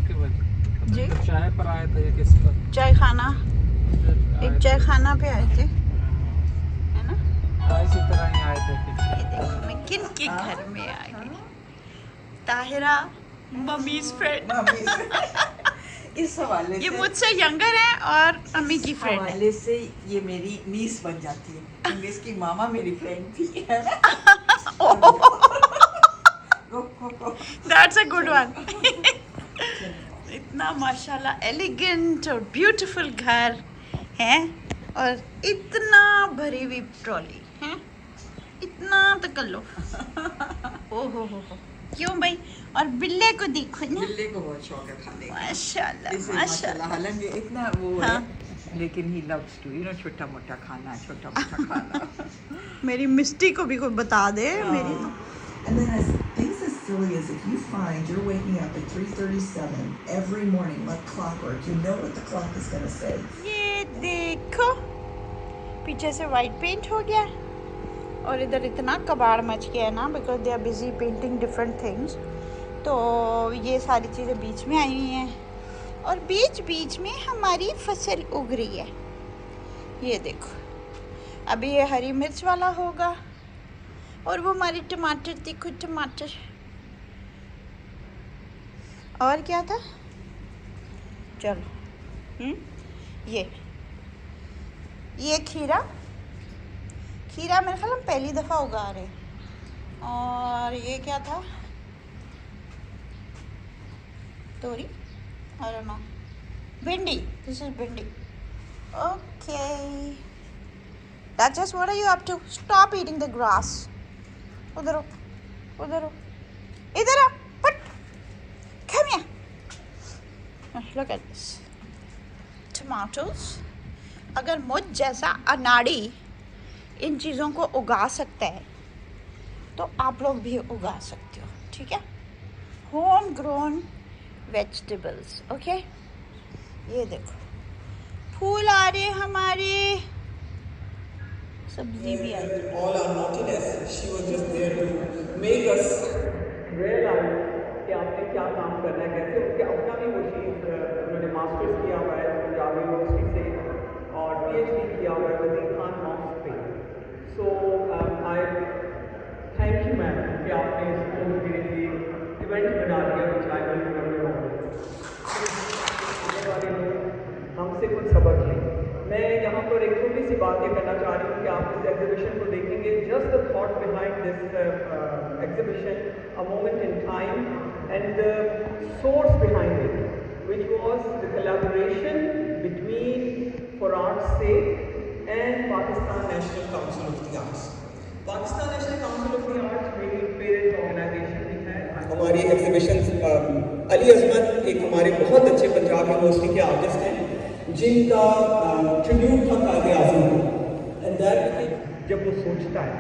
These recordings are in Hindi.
के बजे जी तो चाय पर आए थे या किस पर? चाय खाना, एक चाय खाना पे आए थे, है ना। इसी तरह ही आए थे ये देखो मैं किन के घर में आ गई। Tahira mummies friend. इस हवाले ये से मुझसे यंगर है और अम्मी की फ्रेंड है। हवाले से ये मेरी नीस बन जाती है क्योंकि इसकी मामा मेरी फ्रेंड थी, है ना। That's a good one. इतना माशाल्लाह एलिगेंट और ब्यूटीफुल घर है और इतना भरी हुई ट्रॉली है, इतना तो कर लो। ओ हो क्यों भाई। और बिल्ले को देखो ना, बिल्ली को बहुत शौक है खाने का। माशाल्लाह इसे माशाल्लाह। हालांकि इतना वो हाँ। है लेकिन ही लव्स टू छोटा मोटा खाना, छोटा मोटा खाना। मेरी मिस्टी को भी कोई बता दे मेरी तो। And then as things as silly as if you find you're waking up at 3:37 every morning like clockwork, you know what the clock is going to say. ये देखो पीछे से वाइट पेंट हो गया और इधर इतना कबाड़ मच गया है ना, because they are busy painting different things. तो ये सारी चीज़ें बीच में आई हुई हैं और बीच बीच में हमारी फसल उग रही है। ये देखो अभी ये हरी मिर्च वाला होगा और वो हमारी टमाटर, देखो टमाटर। और क्या था, चलो ये खीरा मेरे ख्याल हम पहली दफ़ा उगा रहे हैं। और ये क्या था, तोरी, I don't know, bhindi, this is bhindi. Okay that's just what are you up to, stop eating the grass. उधर हो, उधर हो, इधर आ, पट, come here, look at this tomatoes. अगर मुझ जैसा अनाड़ी इन चीज़ों को उगा सकता है तो आप लोग भी उगा सकते हो, ठीक है। Home grown vegetables, okay. ये देखो फूल आ रहे हमारे, सब्जी भी आई। All our naughtiness, she was just there to make us realize कि आपने क्या काम करना है, कैसे उनके अपना भी वो चीज़ उन्होंने मास्टर्स किया हुआ है पंजाब यूनिवर्सिटी से और PhD किया हुआ है वजीर खान मॉस्क पे। सो आई थैंक यू मैम कि आपने इसको मेरे लिए इवेंट बना दिया विच आई विल रिमेंबर। आने वाले लोग हमसे कुछ सबक लें। मैं यहाँ पर एक छोटी सी बात ये करना चाह रही हूँ कि आप इस एग्जीबिशन को देखेंगे, just the thought behind this exhibition, a moment in time and the source behind it, which was the collaboration between For Art's Sake and Pakistan National Council of the Arts. Pakistan National Council of the Arts मेरी पेरेंट ऑर्गेनाइजेशन भी है। हमारी एग्जीबिशन अली अजमत एक हमारे बहुत अच्छे पंजाब यूनिवर्सिटी के आर्टिस्ट हैं जिनका ट्रिब्यूट था काज़ी आज़म को। एंड दैट जब वो सोचता है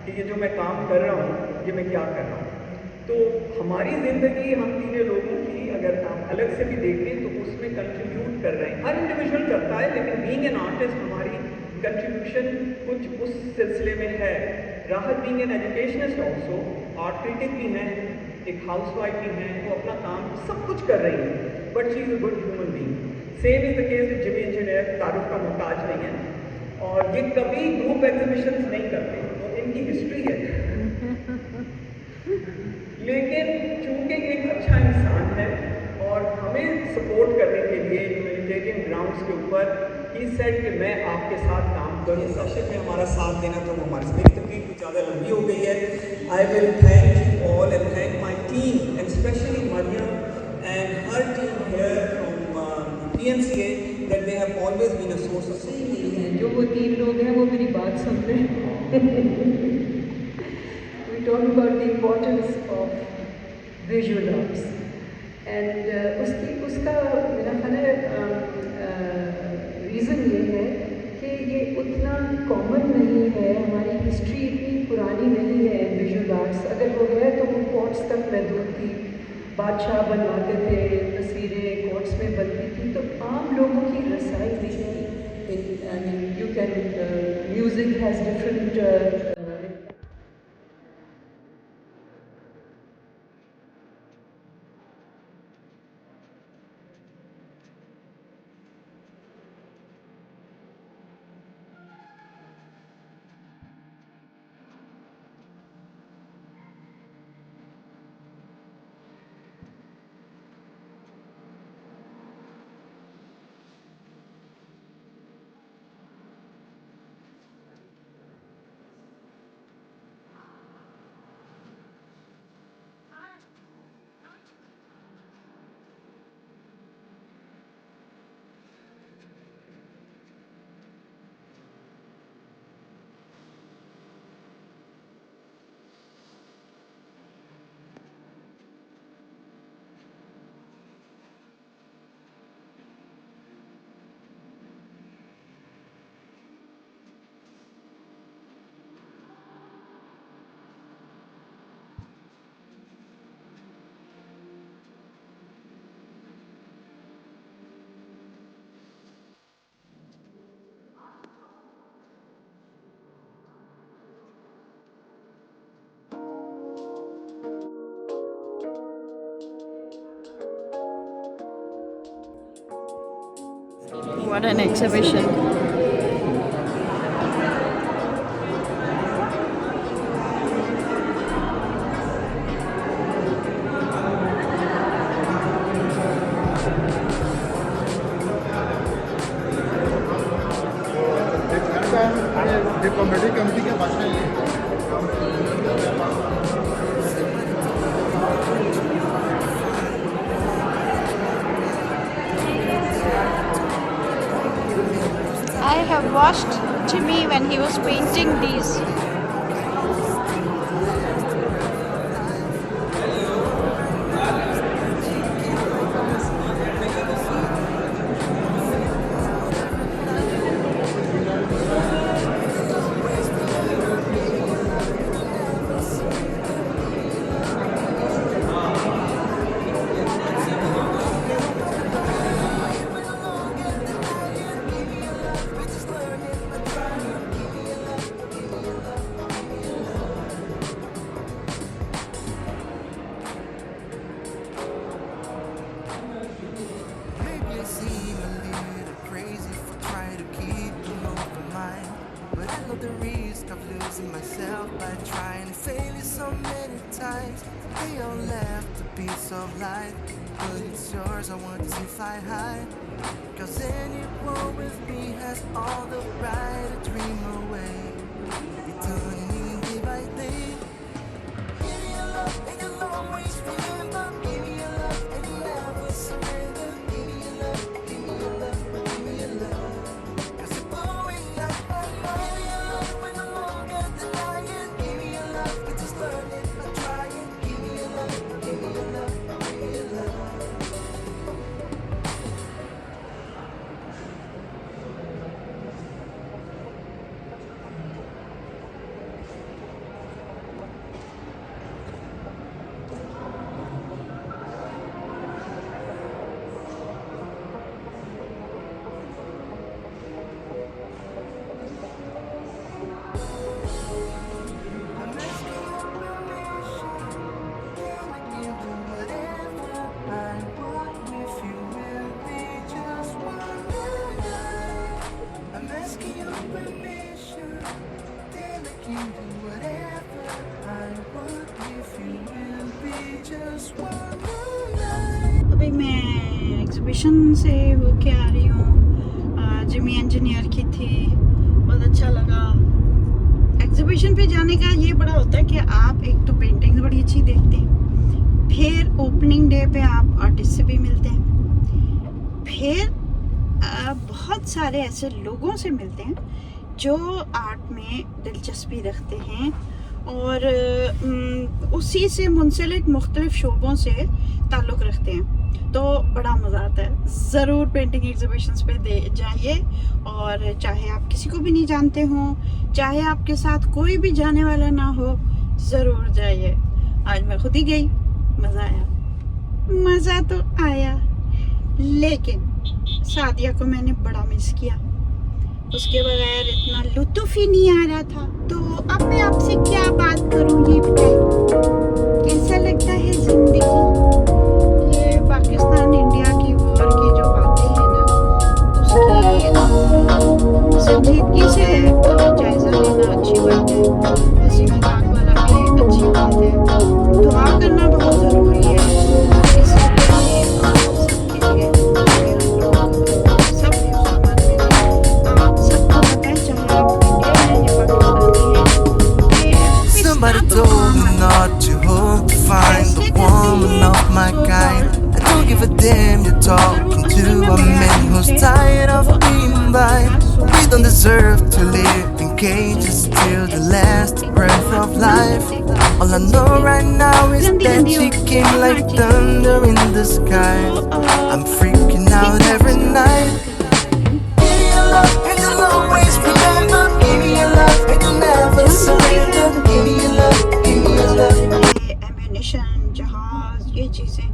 कि ये जो मैं काम कर रहा हूँ ये मैं क्या कर रहा हूँ, तो हमारी ज़िंदगी हम तीनों लोगों की अगर आप अलग से भी देखें तो उसमें कंट्रीब्यूट कर रहे हैं। हर इंडिविजुअल करता है लेकिन बीइंग एन आर्टिस्ट हमारी कंट्रीब्यूशन कुछ उस सिलसिले में है। राहत being an educationist also, art critic भी हैं, एक हाउसवाइफ भी हैं, वो अपना काम सब कुछ कर रही है, but she is a good human being. Same is the case with Jimmy engineer, तारुफ का मोहताज नहीं है और ये कभी ग्रुप एग्जीबिशंस नहीं करते, तो इनकी हिस्ट्री है। लेकिन चूँकि एक अच्छा इंसान है और हमें सपोर्ट करने के लिए ह्यूमैनिटेरियन ग्राउंड्स के ऊपर ही सेड कि मैं आपके साथ काम करूँ, सशक्त में हमारा साथ देना, तो वो हमारी मेरी तकलीफ कुछ ज़्यादा लंबी हो गई है। I will thank you all and thank my team and specially Maryam and her team here from PNCA that they have always been a source of support. जो वो 3 लोग हैं वो मेरी बात सुन रहे हैं। We talk about the importance of visual arts and उसका मेरा ख्याल है रीज़न ये है कि ये उतना कॉमन नहीं है, हमारी हिस्ट्री इतनी पुरानी नहीं है विजुअल आर्ट्स। अगर वो है तो वो कोर्ट्स तक महदूद थी, बादशाह बनवाते थे, तस्वीरें कोर्ट्स में बनती थी, तो आम लोगों की रसाई नहीं थी। I mean, you can music has different What an exhibition. Comedy committee के भाषण I have watched Jimmy when he was painting these. Maybe I seem a little crazy for trying to keep an open mind, but I know the risk of losing myself by trying to fail you so many times. They all left a piece of life, but it's yours. I want to see fly high, 'cause anyone with me has all the right to dream away. Returning day by day. Give me your love and you'll always remember. Give me your love and you'll never surrender. Give me your love, give me your love, give me your love. 'Cause you're blowing up my mind. Give me your love when no longer denying. Give me your love, we just learn it by trying. Give me your love, give me your love, give me your love. I'm asking your permission. Can I give you whatever I want if you will be just one night? I'm asking your permission. Can I give you whatever I want if you will be just one night? अभी मैं एग्जीबिशन से होके आ रही हूँ। जिमी इंजीनियर की थी, बहुत अच्छा लगा। एग्जीबिशन पे जाने का ये बड़ा होता है कि आप एक तो पेंटिंग्स बड़ी अच्छी देखते हैं, फिर ओपनिंग डे पे आप आर्टिस्ट से भी मिलते हैं, फिर बहुत सारे ऐसे लोगों से मिलते हैं जो आर्ट में दिलचस्पी रखते हैं और उसी से मुंसलिक मुख्तलिफ शोबों से ताल्लुक़ रखते हैं। तो बड़ा मज़ा आता है। ज़रूर पेंटिंग एग्जीबिशंस पे जाइए, और चाहे आप किसी को भी नहीं जानते हों, चाहे आपके साथ कोई भी जाने वाला ना हो, ज़रूर जाइए। आज मैं खुद ही गई, मज़ा तो आया, लेकिन सादिया को मैंने बड़ा मिस किया। उसके बगैर इतना लुत्फ़ ही नहीं आ रहा था। तो अब मैं आपसे क्या बात करूँ, ये बताइए कैसा लगता है ज़िंदगी। ये पाकिस्तान इंडिया की वॉर की जो बातें हैं ना, उसकी संजीदगी से जायज़ा लेना अच्छी बात है, हंसी मजाक वाला भी अच्छी बात है। दुआ करना बहुत ज़रूरी है इसके लिए, सबके लिए, सब मुसलमान में आप सबको पता है, चाहे आप इंडिया हैं या पाकिस्तानी हैं। Somebody told me not to hope to find the woman of my kind. I don't give a damn you're talking to a man who's tired of being blind. We don't deserve to live in cages till the last breath of life. All I know right now is that she came like thunder in the sky. I'm freaking out every night. Give me your love and you'll always remember. Give me your love and you'll never surrender. Give me your love, give me your love. Ammunition, जहाज, ये चीज़ें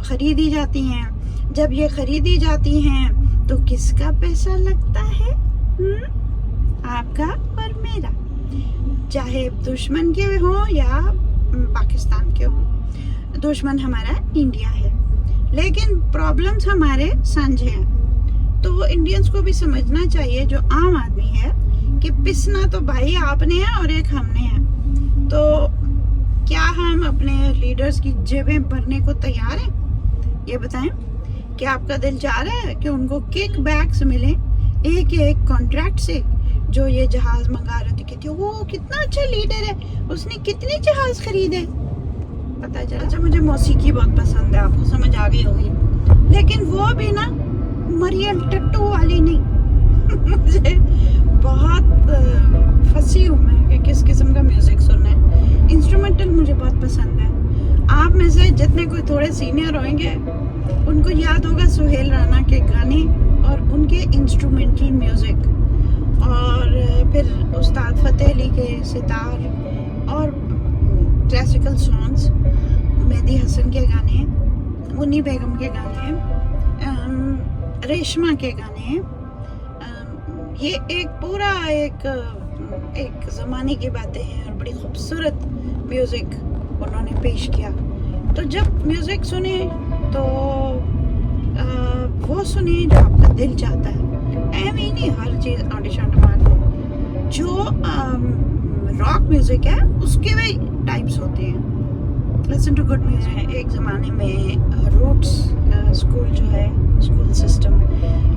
ख़रीदी जाती हैं। जब ये ख़रीदी जाती हैं तो किसका पैसा लगता है? आपका और मेरा, चाहे दुश्मन के हो या पाकिस्तान के हो। दुश्मन हमारा इंडिया है, लेकिन प्रॉब्लम्स हमारे साझे हैं। तो इंडियंस को भी समझना चाहिए, जो आम आदमी है, कि पिसना तो भाई आपने है और एक हमने है। तो क्या हम अपने लीडर्स की जेबें भरने को तैयार हैं? ये बताएं, क्या आपका दिल चाह रहा है कि उनको किक बैक्स मिले एक एक कॉन्ट्रैक्ट से? जो ये जहाज मंगा रहे थे, कहते वो कितना अच्छा लीडर है, उसने कितने जहाज खरीदे। पता चला। अच्छा, मुझे मौसीकी बहुत पसंद है, आपको समझ आ गई होगी, लेकिन वो भी ना मरियम टट्टू वाली नहीं। मुझे बहुत फंसी हूँ मैं कि किस किस्म का म्यूजिक सुनना है। इंस्ट्रूमेंटल मुझे बहुत पसंद है। आप में से जितने कोई थोड़े सीनियर होंगे उनको याद होगा सुहेल राना के गाने और उनके इंस्ट्रूमेंटल म्यूजिक, और फिर उस्ताद फतेह अली के सितार और क्लासिकल सॉन्ग्स, मेहदी हसन के गाने, मुन्नी बेगम के गाने, रेशमा के गाने। ये एक पूरा एक ज़माने की बातें हैं और बड़ी खूबसूरत म्यूज़िक उन्होंने पेश किया। तो जब म्यूज़िक सुने तो वो सुने जो आपका दिल चाहता है। ऐम ही नहीं हर चीज़ ऑडिशन मार दो। जो रॉक म्यूज़िक है उसके भी टाइप्स होते हैं। Listen to good music. एक ज़माने में रूट्स स्कूल जो है, स्कूल सिस्टम,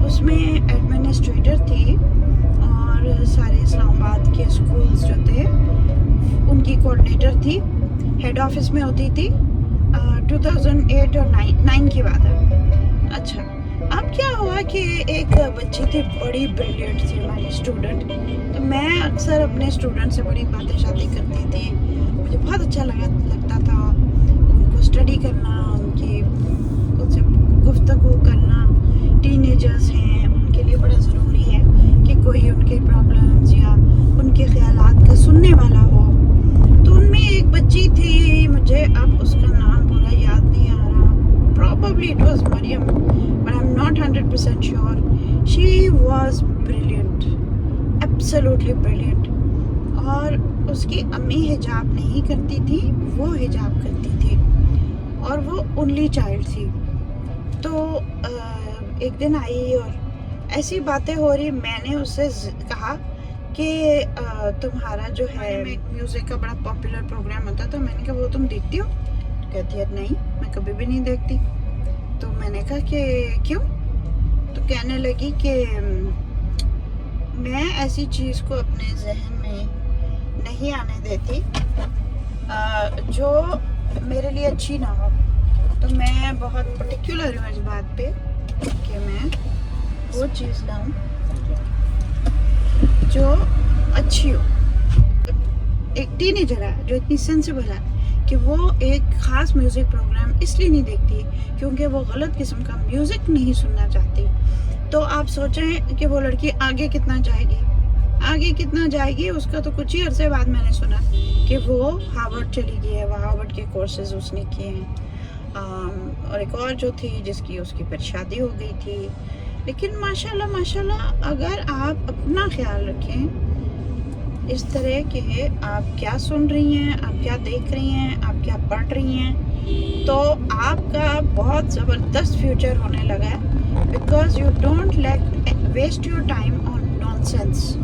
उसमें एडमिनिस्ट्रेटर थी और सारे इस्लामाबाद के स्कूल्स जो थे उनकी कोऑर्डिनेटर थी। हेड ऑफिस में होती थी। 2008 और 9 की बात है। अच्छा, अब क्या हुआ कि एक बच्ची थी, बड़ी ब्रिलियंट थी हमारी स्टूडेंट। तो मैं अक्सर अपने स्टूडेंट से बड़ी बातें शादी करती थी। मुझे बहुत अच्छा लगता था उनको स्टडी करना, उनसे गुफ्तगू करना। टीनेजर्स हैं, उनके लिए बड़ा ज़रूरी है कि कोई उनके प्रॉब्लम्स या उनके ख़यालात का सुनने वाला हो। तो उनमें एक बच्ची थी, मुझे अब उसका नाम पूरा याद नहीं आ रहा, probably it was Maryam, but I am not 100% sure. She was brilliant, absolutely brilliant. और उसकी अम्मी हिजाब नहीं करती थी, वो हिजाब करती थी और वो ओनली चाइल्ड थी। तो एक दिन आई और ऐसी बातें हो रही, मैंने उससे कहा कि तुम्हारा जो है म्यूज़िक का बड़ा पॉपुलर प्रोग्राम होता, तो मैंने कहा वो तुम देखती हो? तो कहती है नहीं, मैं कभी भी नहीं देखती। तो मैंने कहा कि क्यों? तो कहने लगी कि मैं ऐसी चीज़ को अपने जहन में नहीं आने देती जो मेरे लिए अच्छी ना हो। तो मैं बहुत पर्टिकुलर हूँ इस बात पे कि मैं वो चीज़ लाऊं जो अच्छी हो। एक टीनेजर है जो इतनी सेंसिबल है कि वो एक ख़ास म्यूज़िक प्रोग्राम इसलिए नहीं देखती क्योंकि वो गलत किस्म का म्यूज़िक नहीं सुनना चाहती। तो आप सोचें कि वो लड़की आगे कितना जाएगी। उसका तो कुछ ही अरसे बाद मैंने सुना कि वो हार्वर्ड चली गई है, वो हार्वर्ड के कोर्सेज उसने किए हैं। और एक और जो थी जिसकी उसकी फिर शादी हो गई थी। लेकिन माशाल्लाह अगर आप अपना ख्याल रखें, इस तरह के आप क्या सुन रही हैं, आप क्या देख रही हैं, आप क्या पढ़ रही हैं, तो आपका बहुत ज़बरदस्त फ्यूचर होने लगा है। Because you don't waste your time on nonsense.